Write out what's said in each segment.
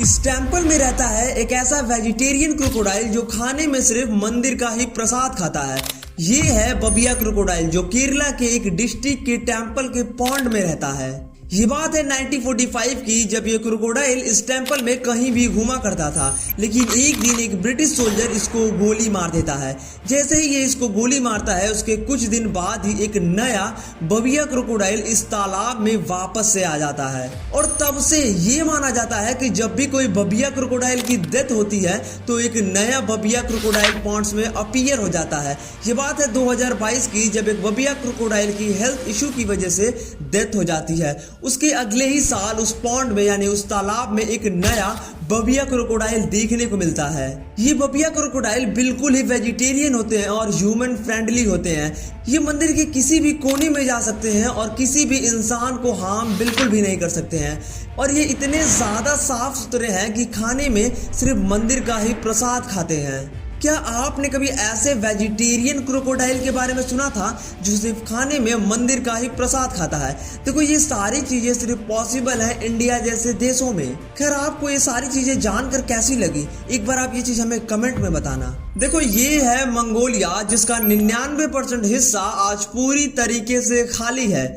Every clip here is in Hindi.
इस टेम्पल में रहता है एक ऐसा वेजिटेरियन क्रोकोडाइल जो खाने में सिर्फ मंदिर का ही प्रसाद खाता है। ये है बबिया क्रोकोडाइल जो केरला के एक डिस्ट्रिक्ट के टेम्पल के पॉन्ड में रहता है। ये बात है 1945 की, जब ये क्रोकोडाइल इस टेम्पल में कहीं भी घूमा करता था, लेकिन एक दिन एक ब्रिटिश सोल्जर इसको गोली मार देता है। जैसे ही ये इसको गोली मारता है उसके कुछ दिन बाद ही एक नया बबिया क्रोकोडाइल इस तालाब में वापस से आ जाता है। और तब से ये माना जाता है कि जब भी कोई बबिया क्रोकोडाइल की डेथ होती है तो एक नया बबिया क्रोकोडाइल पॉन्ड्स में अपीयर हो जाता है। ये बात है 2022 की, जब एक बबिया क्रोकोडाइल की हेल्थ इशू की वजह से डेथ हो जाती है। उसके अगले ही साल उस पॉन्ड में यानी उस तालाब में एक नया बबिया क्रोकोडाइल देखने को मिलता है। ये बबिया क्रोकोडाइल बिल्कुल ही वेजिटेरियन होते हैं और ह्यूमन फ्रेंडली होते हैं। ये मंदिर के किसी भी कोने में जा सकते हैं और किसी भी इंसान को हार्म बिल्कुल भी नहीं कर सकते हैं। और ये इतने ज्यादा साफ सुथरे हैं कि खाने में सिर्फ मंदिर का ही प्रसाद खाते हैं। क्या आपने कभी ऐसे वेजिटेरियन क्रोकोडाइल के बारे में सुना था जो सिर्फ खाने में मंदिर का ही प्रसाद खाता है? देखो, ये सारी चीजें सिर्फ पॉसिबल है इंडिया जैसे देशों में। खैर, आपको ये सारी चीजें जानकर कैसी लगी, एक बार आप ये चीज हमें कमेंट में बताना। देखो, ये है मंगोलिया, जिसका 99% हिस्सा आज पूरी तरीके से खाली है।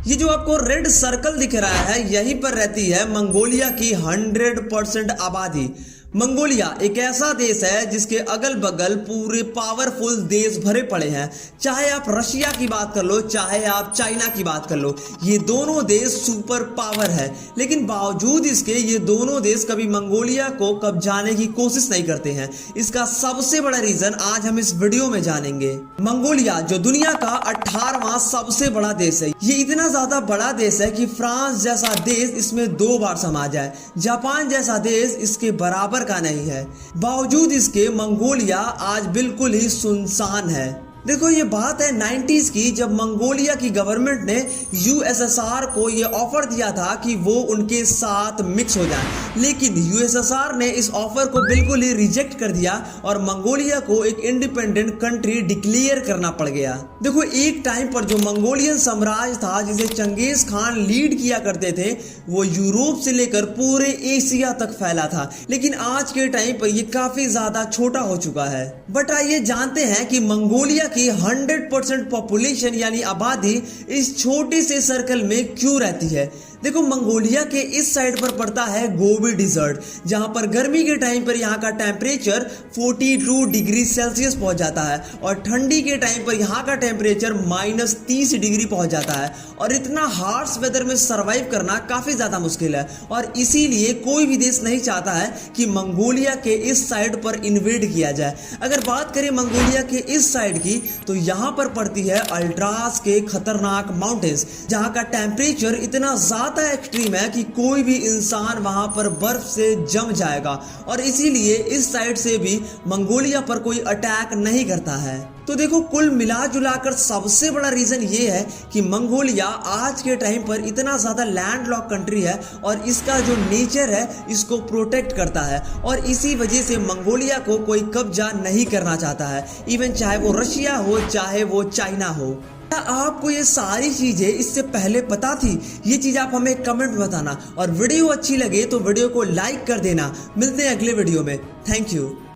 ये जो आपको रेड सर्कल दिख रहा है, यहीं पर रहती है मंगोलिया की 100% आबादी। मंगोलिया एक ऐसा देश है जिसके अगल बगल पूरे पावरफुल देश भरे पड़े हैं। चाहे आप रशिया की बात कर लो, चाहे आप चाइना की बात कर लो, ये दोनों देश सुपर पावर है। लेकिन बावजूद इसके ये दोनों देश कभी मंगोलिया को कब्जाने की कोशिश नहीं करते हैं। इसका सबसे बड़ा रीजन आज हम इस वीडियो में जानेंगे। मंगोलिया जो दुनिया का 18वां सबसे बड़ा देश है। ये इतना ज्यादा बड़ा देश है कि फ्रांस जैसा देश इसमें 2 बार समा जाए। जापान जैसा देश इसके बराबर का नहीं है। बावजूद इसके मंगोलिया आज बिल्कुल ही सुनसान है। देखो, ये बात है 90s की, जब मंगोलिया की गवर्नमेंट ने यूएसएसआर को ये ऑफर दिया था कि वो उनके साथ मिक्स हो जाए, लेकिन यूएसएसआर ने इस ऑफर को बिल्कुल ही रिजेक्ट कर दिया और मंगोलिया को एक इंडिपेंडेंट कंट्री डिक्लेयर करना पड़ गया। देखो, एक टाइम पर जो मंगोलियन साम्राज्य था जिसे चंगेज खान लीड किया करते थे, वो यूरोप से लेकर पूरे एशिया तक फैला था, लेकिन आज के टाइम पर ये काफी ज्यादा छोटा हो चुका है। बट आइए जानते हैं कि मंगोलिया की 100% पॉपुलेशन यानी आबादी इस छोटे से सर्कल में क्यों रहती है। देखो, मंगोलिया के इस साइड पर पड़ता है गोबी डिजर्ट, जहां पर गर्मी के टाइम पर यहाँ का टेम्परेचर 42 डिग्री सेल्सियस पहुंच जाता है और ठंडी के टाइम पर यहाँ का टेम्परेचर -30 डिग्री पहुंच जाता है। और इतना हार्श वेदर में सरवाइव करना काफी ज्यादा मुश्किल है और इसीलिए कोई भी देश नहीं चाहता है कि मंगोलिया के इस साइड पर इन्वेड किया जाए। अगर बात करें मंगोलिया के इस साइड की, तो यहाँ पर पड़ती है अल्ट्रास के खतरनाक माउंटेन्स, जहाँ का टेम्परेचर इतना ज्यादा एक्सट्रीम है कि कोई भी इंसान वहां पर बर्फ से जम जाएगा और इसीलिए इस साइड से भी मंगोलिया पर कोई अटैक नहीं करता है। तो देखो, कुल मिला जुलाकर सबसे बड़ा रीजन ये है कि मंगोलिया आज के टाइम पर इतना ज्यादा लैंडलॉक कंट्री है और इसका जो नेचर है इसको प्रोटेक्ट करता है और इसी वजह से मंगोलिया को कोई कब्जा नहीं करना चाहता है, इवन चाहे वो रशिया हो चाहे वो चाइना हो। क्या आपको ये सारी चीजें इससे पहले पता थी? ये चीज आप हमें कमेंट में बताना और वीडियो अच्छी लगे तो वीडियो को लाइक कर देना। मिलते हैं अगले वीडियो में। Thank you.